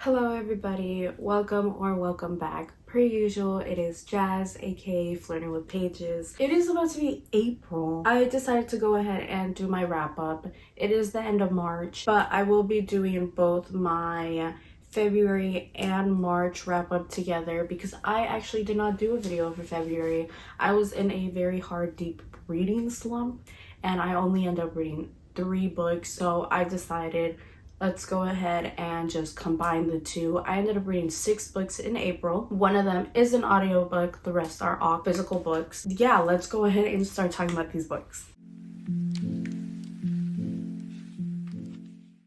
Hello everybody, welcome back. Per usual, it is Jazz, aka Flirting with Pages. It is about to be April. I decided to go ahead and do my wrap up. It is the end of March, but I will be doing both my February and March wrap up together because I actually did not do a video for February. I was in a very hard, deep reading slump and I only ended up reading 3 books, so I decided let's go ahead and just combine the two. I ended up reading 6 books in April. One of them is an audiobook, the rest are all physical books. Yeah, let's go ahead and start talking about these books.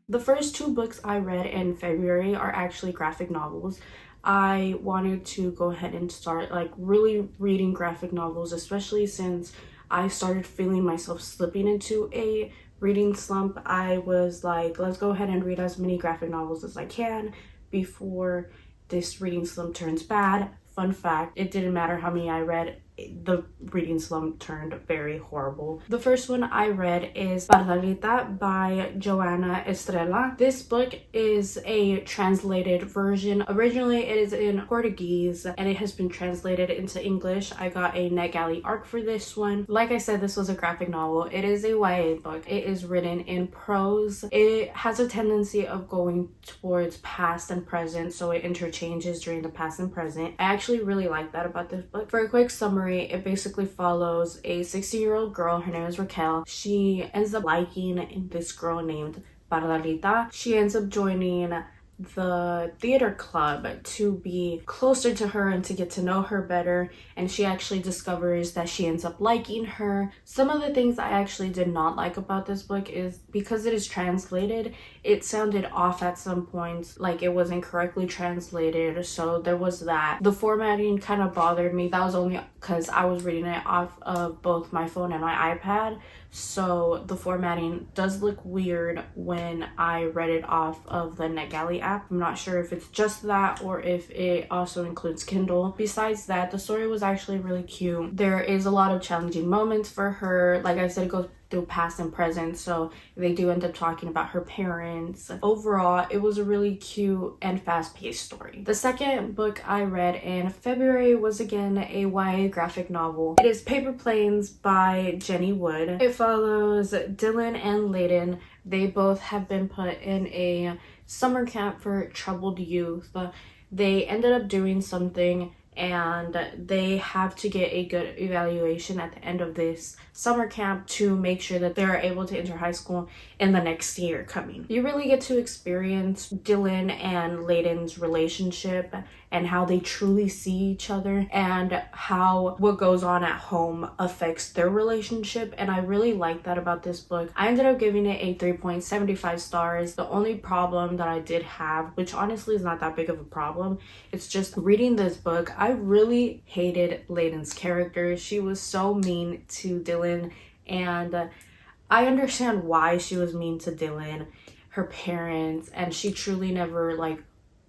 The first 2 books I read in February are actually graphic novels. I wanted to go ahead and start really reading graphic novels, especially since I started feeling myself slipping into a reading slump. I was like, let's go ahead and read as many graphic novels as I can before this reading slump turns bad. Fun fact, it didn't matter how many I read, the reading slump turned very horrible. The first one I read is Pardalita by Joana Estrela. This book is a translated version. Originally it is in Portuguese and it has been translated into English. I got a NetGalley ARC for this one. Like I said, this was a graphic novel. It is a YA book. It is written in prose. It has a tendency of going towards past and present, so it interchanges during the past and present. I actually really like that about this book. For a quick summary, it basically follows a 16-year-old girl. Her name is Raquel. She ends up liking this girl named Pardalita. She ends up joining the theater club to be closer to her and to get to know her better, and she actually discovers that she ends up liking her. Some of the things I actually did not like about this book is because it is translated, it sounded off at some points, like it wasn't correctly translated, so there was that. The formatting kind of bothered me. That was only because I was reading it off of both my phone and my iPad, so the formatting does look weird when I read it off of the NetGalley app. I'm not sure if it's just that or if it also includes Kindle. Besides that, the story was actually really cute. There is a lot of challenging moments for her. Like I said, it goes through past and present, so they do end up talking about her parents. Overall, it was a really cute and fast-paced story. The second book I read in February was again a YA graphic novel. It is Paper Planes by Jennie Wood. It follows Dylan and Layden. They both have been put in a summer camp for troubled youth. They ended up doing something and they have to get a good evaluation at the end of this summer camp to make sure that they're able to enter high school in the next year coming. You really get to experience Dylan and Layden's relationship and how they truly see each other and how what goes on at home affects their relationship, and I really like that about this book. I ended up giving it a 3.75 stars. The only problem that I did have, which honestly is not that big of a problem, it's just reading this book, I really hated Layden's character. She was so mean to Dylan, and I understand why she was mean to Dylan, her parents, and she truly never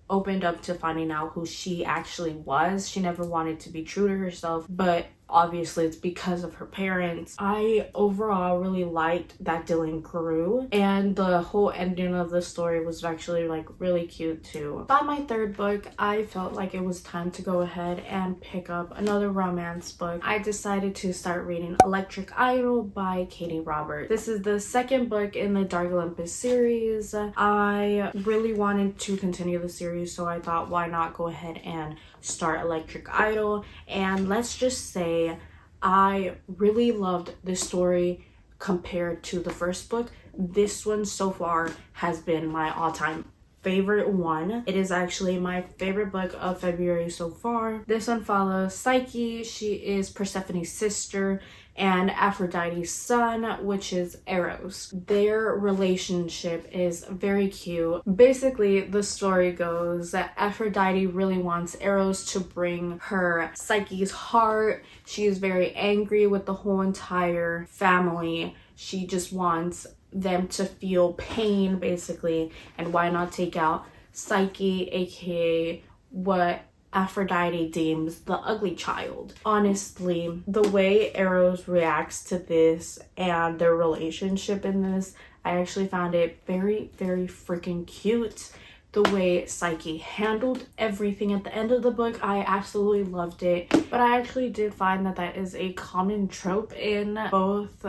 opened up to finding out who she actually was. She never wanted to be true to herself, but obviously it's because of her parents. I overall really liked that Dylan grew, and the whole ending of the story was actually really cute too. By my third book, I felt like it was time to go ahead and pick up another romance book. I decided to start reading Electric Idol by Katee Roberts. This is the second book in the Dark Olympus series. I really wanted to continue the series, so I thought why not go ahead and start Electric Idol. And let's just say I really loved this story compared to the first book. This one so far has been my all-time favorite one. It is actually my favorite book of February so far. This one follows Psyche. She is Persephone's sister and Aphrodite's son, which is Eros. Their relationship is very cute. Basically, the story goes that Aphrodite really wants Eros to bring her Psyche's heart. She is very angry with the whole entire family. She just wants them to feel pain, basically, and why not take out Psyche, aka what Aphrodite deems the ugly child. Honestly, the way Eros reacts to this and their relationship in this, I actually found it very, very freaking cute. the way Psyche handled everything at the end of the book. I absolutely loved it. But I actually did find that that is a common trope in both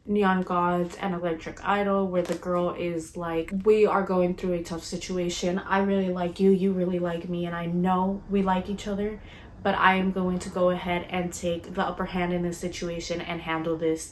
Neon Gods and Electric Idol, where the girl is like, we are going through a tough situation. I really like you, you really like me, and I know we like each other, but I am going to go ahead and take the upper hand in this situation and handle this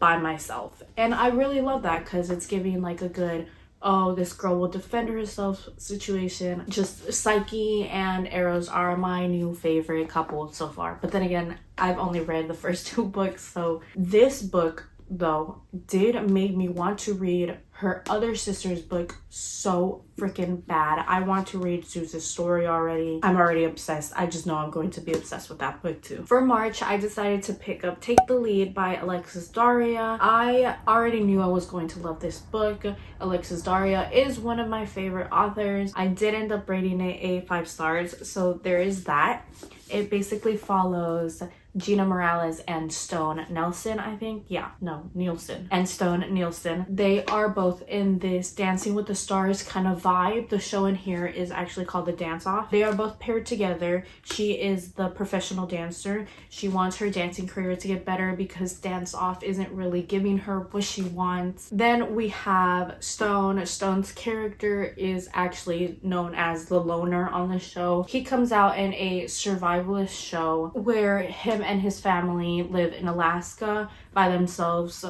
by myself. And I really love that because it's giving like a good, oh, this girl will defend herself situation. Just Psyche and Eros are my new favorite couple so far. But then again, I've only read the first 2 books, so this book though did make me want to read her other sister's book so freaking bad. I want to read Zeus's story already. I'm already obsessed. I just know I'm going to be obsessed with that book too. For March, I decided to pick up Take the Lead by Alexis Daria. I already knew I was going to love this book. Alexis Daria is one of my favorite authors. I did end up rating it a 5 stars, so there is that. It basically follows Gina Morales and Stone Nelson, I think. Yeah, no, Nielsen. And Stone Nielsen. They are both in this Dancing with the Stars kind of vibe. The show in here is actually called The Dance Off. They are both paired together. She is the professional dancer. She wants her dancing career to get better because Dance Off isn't really giving her what she wants. Then we have Stone. Stone's character is actually known as the loner on the show. He comes out in a survivalist show where him and his family live in Alaska by themselves,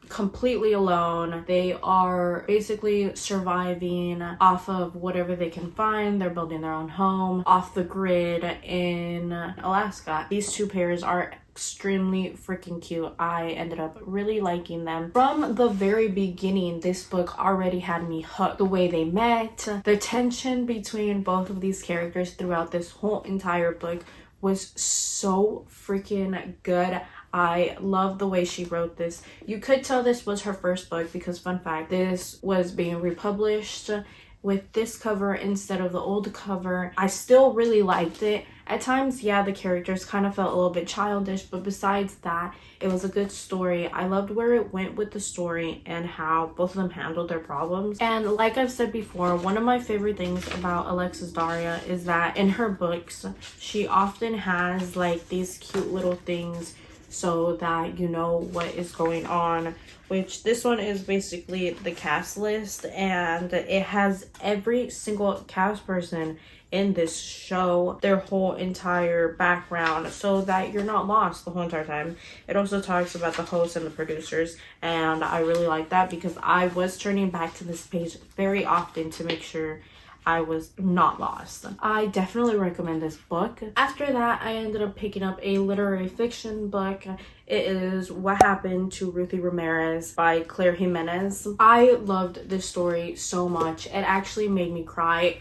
completely alone. They are basically surviving off of whatever they can find. They're building their own home off the grid in Alaska. These 2 pairs are extremely freaking cute. I ended up really liking them. From the very beginning, this book already had me hooked. The way they met, the tension between both of these characters throughout this whole entire book was so freaking good. I love the way she wrote this. You could tell this was her first book because, fun fact, this was being republished with this cover instead of the old cover. I still really liked it. At times, yeah, the characters kind of felt a little bit childish, but besides that, it was a good story. I loved where it went with the story and how both of them handled their problems. And like I've said before, one of my favorite things about Alexis Daria is that in her books, she often has like these cute little things so that you know what is going on, which this one is basically the cast list, and it has every single cast person in this show, their whole entire background, so that you're not lost the whole entire time. It also talks about the hosts and the producers, and I really like that because I was turning back to this page very often to make sure I was not lost. I definitely recommend this book. After that, I ended up picking up a literary fiction book. It is What Happened to Ruthy Ramirez by Claire Jimenez. I loved this story so much. It actually made me cry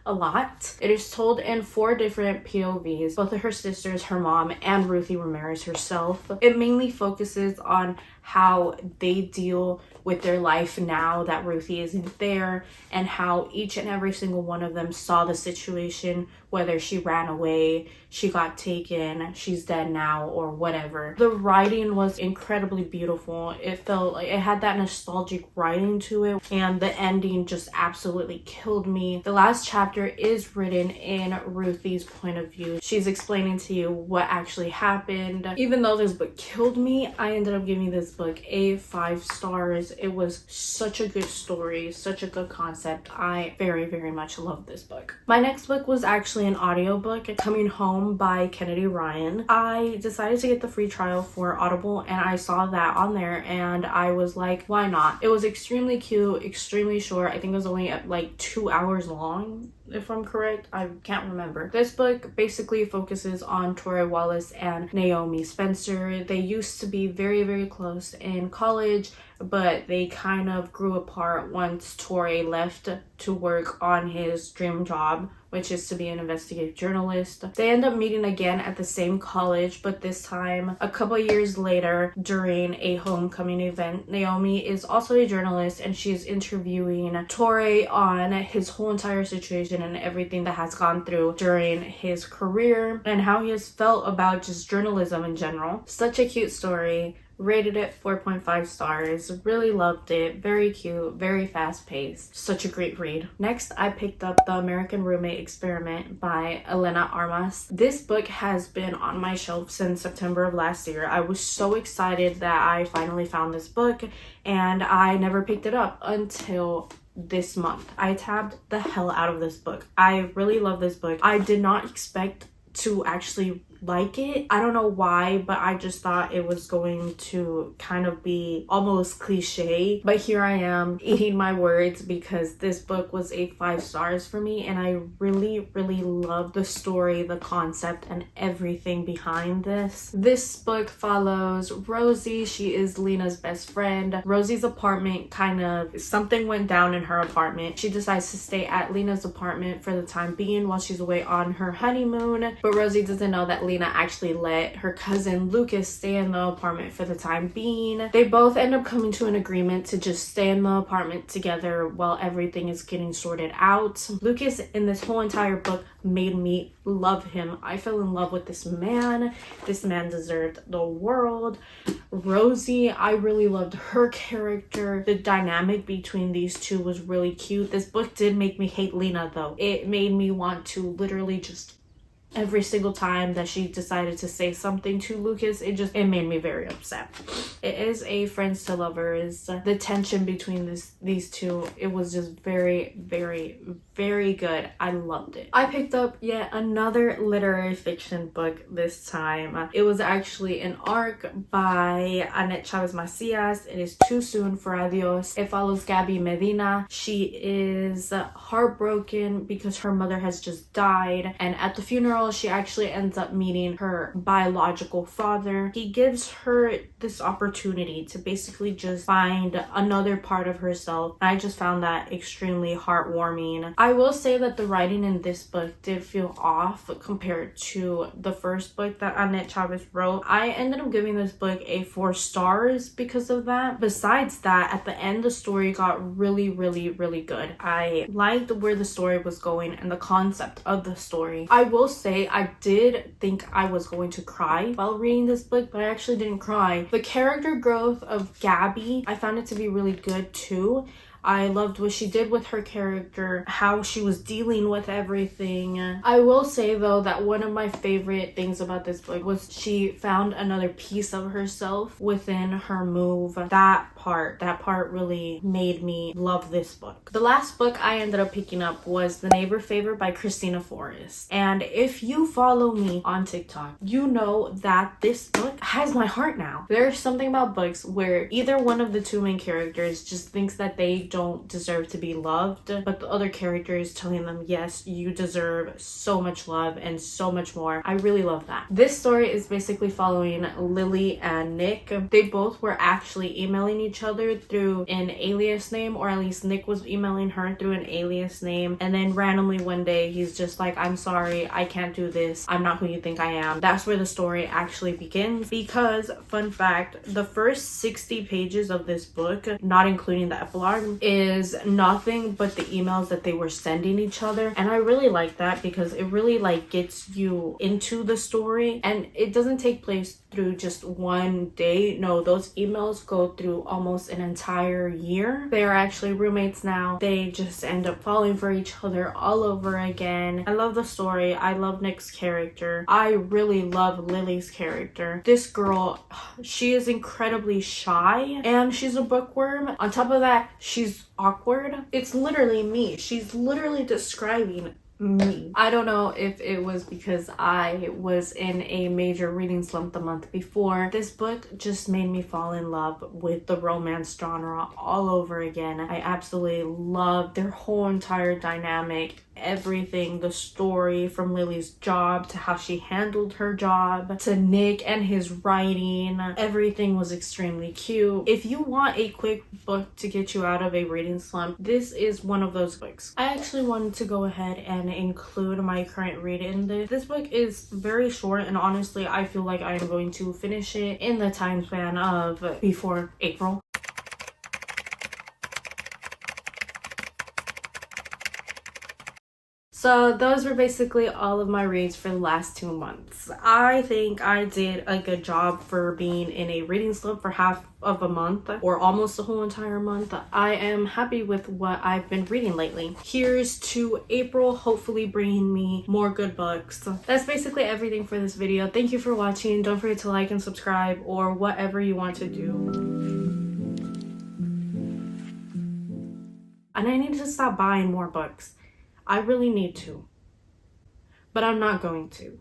a lot. It is told in 4 different POVs, both of her sisters, her mom, and Ruthy Ramirez herself. It mainly focuses on how they deal with their life now that Ruthy isn't there, and how each and every single one of them saw the situation, whether she ran away, she got taken, she's dead now, or whatever. The writing was incredibly beautiful. It felt like it had that nostalgic writing to it, and the ending just absolutely killed me. The last chapter is written in Ruthy's point of view. She's explaining to you what actually happened. Even though this book killed me, I ended up giving this book a 5 stars. It was such a good story, such a good concept. I very, very much love this book. My next book was actually an audiobook, Coming Home by Kennedy Ryan. I decided to get the free trial for Audible, and I saw that on there, and I was like, why not? It was extremely cute, extremely short. I think it was only like 2 hours long, if I'm correct. I can't remember. This book basically focuses on Tori Wallace and Naomi Spencer. They used to be very, very close in college, but they kind of grew apart once Tori left to work on his dream job, which is to be an investigative journalist. They end up meeting again at the same college, but this time a couple years later during a homecoming event. Naomi is also a journalist, and she's interviewing Tori on his whole entire situation and everything that has gone through during his career and how he has felt about just journalism in general. Such a cute story. Rated it 4.5 stars. Really loved it. Very cute, very fast paced. Such a great read. Next, I picked up The American Roommate Experiment by Elena Armas. This book has been on my shelf since September of last year. I was so excited that I finally found this book, and I never picked it up until this month. I tabbed the hell out of this book. I really love this book. I did not expect to actually like it. I don't know why, but I just thought it was going to kind of be almost cliche, but here I am eating my words because this book was a 5 stars for me, and I really love the story, the concept, and everything behind this. This book follows Rosie. She is Lena's best friend. Rosie's apartment, something went down in her apartment. She decides to stay at Lena's apartment for the time being while she's away on her honeymoon, but Rosie doesn't know that Lena actually let her cousin Lucas stay in the apartment for the time being. They both end up coming to an agreement to just stay in the apartment together while everything is getting sorted out. Lucas in this whole entire book made me love him. I fell in love with this man. This man deserved the world. Rosie, I really loved her character. The dynamic between these two was really cute. This book did make me hate Lena though. It made me want to literally just every single time that she decided to say something to Lucas, it made me very upset. It is a friends to lovers. The tension between these two, it was just very good. I loved it. I picked up yet another literary fiction book this time. It was actually an arc by Annette Chaves Macias. It is Too Soon for Adios. It follows Gabby Medina. She is heartbroken because her mother has just died, and at the funeral she actually ends up meeting her biological father. He gives her this opportunity to basically just find another part of herself, and I just found that extremely heartwarming. I will say that the writing in this book did feel off compared to the first book that Annette Chaves wrote. I ended up giving this book a 4 stars because of that. Besides that, at the end the story got really good. I liked where the story was going and the concept of the story. I will say I did think I was going to cry while reading this book, but I actually didn't cry. The character growth of Gabby, I found it to be really good too. I loved what she did with her character, how she was dealing with everything. I will say though that one of my favorite things about this book was she found another piece of herself within her move. That part really made me love this book. The last book I ended up picking up was The Neighbor Favor by Kristina Forrest. And if you follow me on TikTok, you know that this book has my heart now. There's something about books where either one of the two main characters just thinks that they don't deserve to be loved, but the other character is telling them, yes, you deserve so much love and so much more. I really love that. This story is basically following Lily and Nick. They both were actually emailing each other through an alias name, or at least Nick was emailing her through an alias name, and then randomly one day he's just like, I'm sorry, I can't do this, I'm not who you think I am. That's where the story actually begins, because fun fact, the first 60 pages of this book, not including the epilogue, is nothing but the emails that they were sending each other. And I really like that because it really gets you into the story, and it doesn't take place through just one day. No, those emails go through almost an entire year. They are actually roommates now. They just end up falling for each other all over again. I love the story. I love Nick's character. I really love Lily's character. This girl, she is incredibly shy and she's a bookworm. On top of that, she's awkward. It's literally me. She's literally describing me. I don't know if it was because I was in a major reading slump the month before. This book just made me fall in love with the romance genre all over again. I absolutely loved their whole entire dynamic, everything, the story from Lily's job to how she handled her job to Nick and his writing. Everything was extremely cute. If you want a quick book to get you out of a reading slump, this is one of those books. I actually wanted to go ahead and include my current read in this. This book is very short, and honestly I feel like I am going to finish it in the time span of before April. So those were basically all of my reads for the last 2 months. I think I did a good job for being in a reading slump for half of a month or almost the whole entire month. I am happy with what I've been reading lately. Here's to April, hopefully bringing me more good books. That's basically everything for this video. Thank you for watching. Don't forget to like and subscribe or whatever you want to do. And I need to stop buying more books. I really need to. But I'm not going to.